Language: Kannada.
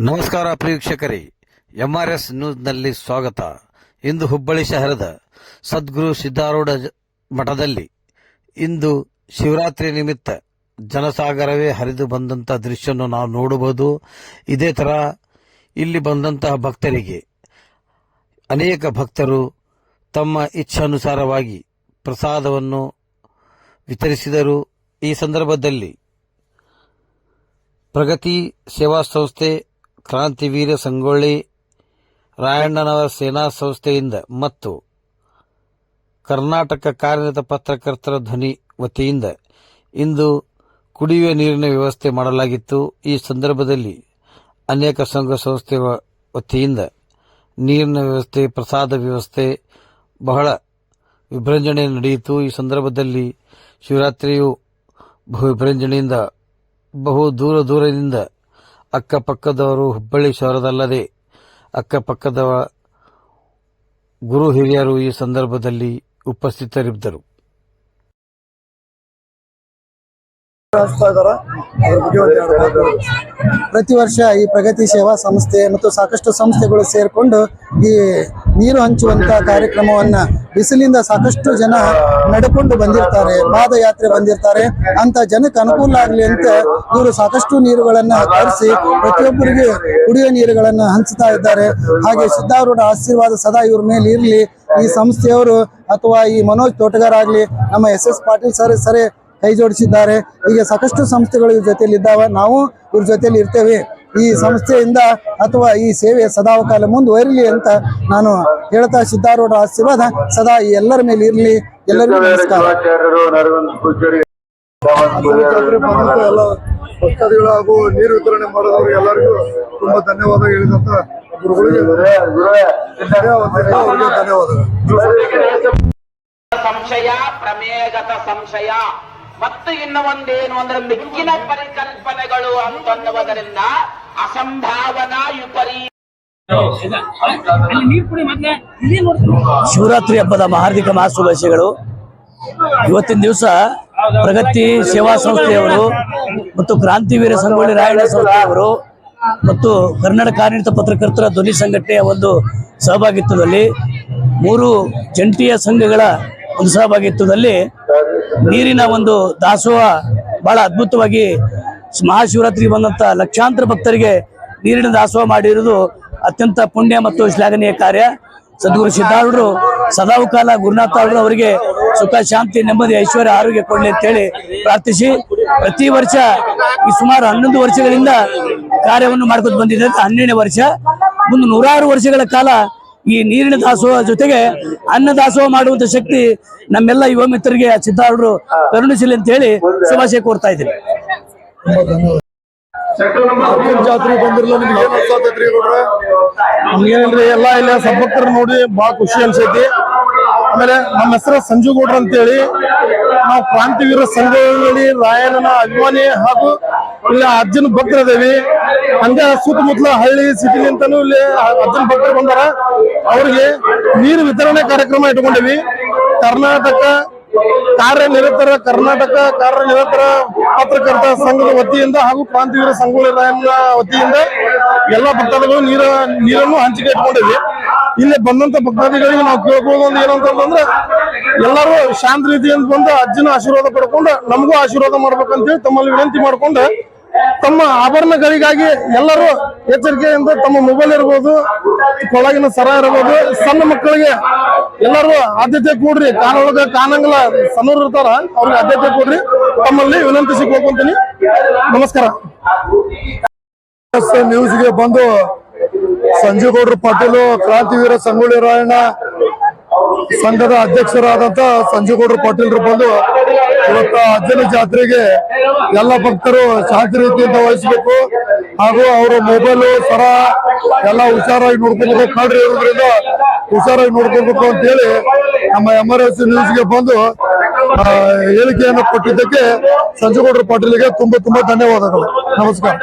ನಮಸ್ಕಾರ ಪ್ರೇಕ್ಷಕರೇ, ಎಂಆರ್ಎಸ್ ನ್ಯೂಸ್ನಲ್ಲಿ ಸ್ವಾಗತ. ಇಂದು ಹುಬ್ಬಳ್ಳಿ ಶಹರದ ಸದ್ಗುರು ಸಿದ್ದಾರೂಢ ಮಠದಲ್ಲಿ ಇಂದು ಶಿವರಾತ್ರಿ ನಿಮಿತ್ತ ಜನಸಾಗರವೇ ಹರಿದು ಬಂದಂತಹ ದೃಶ್ಯವನ್ನು ನಾವು ನೋಡಬಹುದು. ಇದೇ ತರ ಇಲ್ಲಿ ಬಂದಂತಹ ಭಕ್ತರಿಗೆ ಅನೇಕ ಭಕ್ತರು ತಮ್ಮ ಇಚ್ಛಾನುಸಾರವಾಗಿ ಪ್ರಸಾದವನ್ನು ವಿತರಿಸಿದರು. ಈ ಸಂದರ್ಭದಲ್ಲಿ ಪ್ರಗತಿ ಸೇವಾ ಸಂಸ್ಥೆ, ಕ್ರಾಂತಿವೀರ ಸಂಗೊಳ್ಳಿ ರಾಯಣ್ಣನವರ ಸೇನಾ ಸಂಸ್ಥೆಯಿಂದ ಮತ್ತು ಕರ್ನಾಟಕ ಕಾರ್ಯನಿರತ ಪತ್ರಕರ್ತರ ಧ್ವನಿ ವತಿಯಿಂದ ಇಂದು ಕುಡಿಯುವ ನೀರಿನ ವ್ಯವಸ್ಥೆ ಮಾಡಲಾಗಿತ್ತು. ಈ ಸಂದರ್ಭದಲ್ಲಿ ಅನೇಕ ಸಂಘ ಸಂಸ್ಥೆಗಳ ವತಿಯಿಂದ ನೀರಿನ ವ್ಯವಸ್ಥೆ, ಪ್ರಸಾದ ವ್ಯವಸ್ಥೆ ಬಹಳ ವಿಜೃಂಭಣೆ ನಡೆಯಿತು. ಈ ಸಂದರ್ಭದಲ್ಲಿ ಶಿವರಾತ್ರಿಯು ಬಹು ವಿಜೃಂಭಣೆಯಿಂದ ಬಹು ದೂರದಿಂದ ಅಕ್ಕಪಕ್ಕದವರು, ಹುಬ್ಬಳ್ಳಿ ಶಹರದಲ್ಲದೆ ಅಕ್ಕಪಕ್ಕದ ಗುರು ಹಿರಿಯರು ಈ ಸಂದರ್ಭದಲ್ಲಿ ಉಪಸ್ಥಿತರಿದ್ದರು. ಪ್ರತಿ ವರ್ಷ ಈ ಪ್ರಗತಿ ಸೇವಾ ಸಂಸ್ಥೆ ಮತ್ತು ಸಾಕಷ್ಟು ಸಂಸ್ಥೆಗಳು ಸೇರಿಕೊಂಡು ಈ ನೀರು ಹಂಚುವಂತ ಕಾರ್ಯಕ್ರಮವನ್ನ ಬಿಸಿಲಿಂದ ಸಾಕಷ್ಟು ಜನ ನಡೆಕೊಂಡು ಬಂದಿರ್ತಾರೆ, ಪಾದಯಾತ್ರೆ ಬಂದಿರ್ತಾರೆ. ಅಂತ ಜನಕ್ಕೆ ಅನುಕೂಲ ಆಗಲಿ ಅಂತ ಇವರು ಸಾಕಷ್ಟು ನೀರುಗಳನ್ನ ತರಿಸಿ ಪ್ರತಿಯೊಬ್ಬರಿಗೆ ಕುಡಿಯುವ ನೀರುಗಳನ್ನ ಹಂಚ್ತಾ ಇದ್ದಾರೆ. ಹಾಗೆ ಸಿದ್ದಾರೂಢ ಆಶೀರ್ವಾದ ಸದಾ ಇವ್ರ ಮೇಲೆ ಇರಲಿ. ಈ ಸಂಸ್ಥೆಯವರು ಅಥವಾ ಈ ಮನೋಜ್ ತೋಟಗಾರ್ ಆಗ್ಲಿ, ನಮ್ಮ SS ಪಾಟೀಲ್ ಸರ್ ಕೈ ಜೋಡಿಸಿದ್ದಾರೆ. ಹೀಗೆ ಸಾಕಷ್ಟು ಸಂಸ್ಥೆಗಳು ಇವ್ರ ಜೊತೆಲಿ ಇದ್ದಾವೆ. ನಾವು ಇವ್ರ ಜೊತೆಲಿ ಇರ್ತೇವೆ. ಈ ಸಂಸ್ಥೆಯಿಂದ ಅಥವಾ ಈ ಸೇವೆ ಸದಾಕಾಲ ಮುಂದುವರಿಲಿ ಅಂತ ನಾನು ಹೇಳ್ತಾ, ಸಿದ್ದಾರೂಢ ಆಶೀರ್ವಾದ ಸದಾ ಈ ಎಲ್ಲರ ಮೇಲೆ ಇರಲಿ. ಎಲ್ಲರಿಗೂ ನಮಸ್ಕಾರ. ಎಲ್ಲ ಭಕ್ತಾದಿಗಳು ಹಾಗೂ ನೀರು ವಿತರಣೆ ಮಾಡೋದವ್ರಿಗೆ ಎಲ್ಲರಿಗೂ ತುಂಬಾ ಧನ್ಯವಾದ ಹೇಳಿದಂತ ಗುರುಗಳಿಗೆ ಧನ್ಯವಾದಗಳು. ಸಂಶಯ ಪ್ರಮೇಯಗತ ಸಂಶಯ ಮತ್ತು ಇನ್ನು ಒಂದೇನು ಅಂದ್ರೆ ಮಿಕ್ಕಿನ ಪರಿಕಲ್ಪನೆಗಳು ಅಂತನ್ನುವುದರಿಂದ ಅಸಂಭಾವನಾ ವಿಪರೀತ. ಶಿವರಾತ್ರಿ ಹಬ್ಬದ ಹಾರ್ದಿಕ ಶುಭಾಶಯಗಳು. ಇವತ್ತಿನ ದಿವಸ ಪ್ರಗತಿ ಸೇವಾ ಸಂಸ್ಥೆಯವರು ಮತ್ತು ಕ್ರಾಂತಿವೀರ ಸಂಗೊಳ್ಳಿ ರಾಯಣ್ಣ ಸಂಸ್ಥೆಯವರು ಮತ್ತು ಕರ್ನಾಟಕ ಕಾರ್ಯನಿರತ ಪತ್ರಕರ್ತರ ಧ್ವನಿ ಸಂಘಟನೆಯ ಒಂದು ಸಹಭಾಗಿತ್ವದಲ್ಲಿ 3 ಜಂಟಿಯ ಸಂಘಗಳ ಒಂದು ಸಹಭಾಗಿತ್ವದಲ್ಲಿ ನೀರಿನ ಒಂದು ದಾಸೋಹ ಬಹಳ ಅದ್ಭುತವಾಗಿ ಮಹಾಶಿವರಾತ್ರಿ ಬಂದಂತ ಲಕ್ಷಾಂತರ ಭಕ್ತರಿಗೆ ನೀರಿನ ದಾಸೋಹ ಮಾಡಿರುವುದು ಅತ್ಯಂತ ಪುಣ್ಯ ಮತ್ತು ಶ್ಲಾಘನೀಯ ಕಾರ್ಯ. ಸದ್ಗುರು ಸಿದ್ದಾರೂಢರು ಸದಾವು ಕಾಲ ಗುರುನಾಥ ಅವರಿಗೆ ಸುಖ, ಶಾಂತಿ, ನೆಮ್ಮದಿ, ಐಶ್ವರ್ಯ, ಆರೋಗ್ಯ ಕೊಡಲಿ ಅಂತೇಳಿ ಪ್ರಾರ್ಥಿಸಿ ಪ್ರತಿ ವರ್ಷ ಈ ಸುಮಾರು 11 ವರ್ಷಗಳಿಂದ ಕಾರ್ಯವನ್ನು ಮಾಡ್ಕೊಂಡು ಬಂದಿದೆ. 12ನೇ ವರ್ಷ. ಮುಂದೆ 106 ವರ್ಷಗಳ ಕಾಲ ಈ ನೀರಿನ ದಾಸೋಹ ಜೊತೆಗೆ ಅನ್ನ ದಾಸೋಹ ಮಾಡುವಂತ ಶಕ್ತಿ ನಮ್ಮೆಲ್ಲ ಯುವ ಮಿತ್ರರಿಗೆ ಸಿದ್ದಾರೂಢರು ಕರುಣಿಸಲಿ ಅಂತ ಹೇಳಿ ಶುಭಾಶಯ ಕೋರ್ತಾ ಇದ್ದೀನಿ. ಜಾತ್ರೆ ಬಂದಿರಲ್ಲ, ನಿಮ್ಗೆ ಏನ್ ಅನ್ಸಾತೈತ್ರಿ? ನಮ್ಗೇನ್ರಿ ಎಲ್ಲ ಇಲ್ಲ ಸಭಕ್ತರ ನೋಡಿ ಬಹಳ ಖುಷಿ ಅನ್ಸೈತಿ. ಆಮೇಲೆ ನಮ್ಮ ಹೆಸರು ಸಂಜು ಗೌಡ್ರ ಅಂತೇಳಿ, ನಾವು ಕ್ರಾಂತಿವೀರ ಸಂಗೊಳ್ಳಿ ರಾಯಣ್ಣನ ಅಭಿಮಾನಿ ಹಾಗೂ ಇಲ್ಲಿ ಅಜ್ಜನ ಭಕ್ತರದೇವಿ. ಹಂಗ ಸುತ್ತಮುತ್ತಲ ಹಳ್ಳಿ ಸಿಟಿ ಅಂತಾನು ಇಲ್ಲಿ ಅಜ್ಜನ ಭಕ್ತರು ಬಂದಾರ. ಅವ್ರಿಗೆ ನೀರು ವಿತರಣೆ ಕಾರ್ಯಕ್ರಮ ಇಟ್ಕೊಂಡಿವಿ. ಕರ್ನಾಟಕ ಕಾರ್ಯನಿರತ ಪತ್ರಕರ್ತ ಸಂಘದ ವತಿಯಿಂದ ಹಾಗೂ ಕ್ರಾಂತಿವೀರ ಸಂಗೊಳ್ಳಿ ರಾಯಣ್ಣ ವತಿಯಿಂದ ಎಲ್ಲ ಭಕ್ತಾದಿಗಳು ನೀರನ್ನು ಹಂಚಿಕೆ ಇಟ್ಕೊಂಡಿವಿ. ಇಲ್ಲಿ ಬಂದಂತ ಭಕ್ತಾದಿಗಳಿಗೆ ನಾವು ಕೇಳ್ಕೊಳ್ಳೋದು ಒಂದು ಏನಂತಂದ್ರೆ, ಎಲ್ಲರೂ ಶಾಂತ ರೀತಿಯಿಂದ ಬಂದು ಅಜ್ಜನ ಆಶೀರ್ವಾದ ಪಡ್ಕೊಂಡು ನಮಗೂ ಆಶೀರ್ವಾದ ಮಾಡ್ಬೇಕಂತೇಳಿ ತಮ್ಮಲ್ಲಿ ವಿನಂತಿ ಮಾಡ್ಕೊಂಡು, ತಮ್ಮ ಆಭರಣಗಳಿಗಾಗಿ ಎಲ್ಲರೂ ಎಚ್ಚರಿಕೆಯಿಂದ ತಮ್ಮ ಮೊಬೈಲ್ ಇರ್ಬೋದು, ಕೊಳಗಿನ ಸರ ಇರಬಹುದು, ಸಣ್ಣ ಮಕ್ಕಳಿಗೆ ಎಲ್ಲರೂ ಆದ್ಯತೆ ಕೊಡ್ರಿ. ಕಾನೊಳಗ ಕಾನಂಗಲ ಸಣ್ಣರು ಇರ್ತಾರ, ಅವ್ರಿಗೆ ಆದ್ಯತೆ ಕೊಡ್ರಿ. ತಮ್ಮಲ್ಲಿ ವಿನಂತಿಸಿ ಹೋಗ್ಕೊಂತೀನಿ. ನಮಸ್ಕಾರ. ನ್ಯೂಸ್ಗೆ ಬಂದು ಸಂಜು ಗೌಡ್ರ ಪಾಟೀಲು, ಕ್ರಾಂತಿವೀರ ಸಂಗೊಳ್ಳಿ ರಾಯಣ್ಣ ಸಂಘದ ಅಧ್ಯಕ್ಷರಾದಂತ ಸಂಜು ಗೌಡ್ರ ಪಾಟೀಲ್ರು ಬಂದು ಇವತ್ತ ಅಜ್ಜನ ಜಾತ್ರೆಗೆ ಎಲ್ಲ ಭಕ್ತರು ಶಾಂತಿ ರೀತಿಯಿಂದ ವಹಿಸಬೇಕು ಹಾಗೂ ಅವರ ಮೊಬೈಲು ಸರ ಎಲ್ಲ ಹುಷಾರಾಗಿ ನೋಡ್ಕೋಬೇಕು. ಕಳ್ರಿ ಇರೋದ್ರಿಂದ ಹುಷಾರಾಗಿ ನೋಡ್ಕೋಬೇಕು ಅಂತ ಹೇಳಿ ನಮ್ಮ MRS ನ್ಯೂಸ್ಗೆ ಬಂದು ಹೇಳಿಕೆಯನ್ನು ಕೊಟ್ಟಿದ್ದಕ್ಕೆ ಸಂಜು ಗೌಡ್ರ ಪಾಟೀಲ್ಗೆ ತುಂಬಾ ಧನ್ಯವಾದಗಳು. ನಮಸ್ಕಾರ.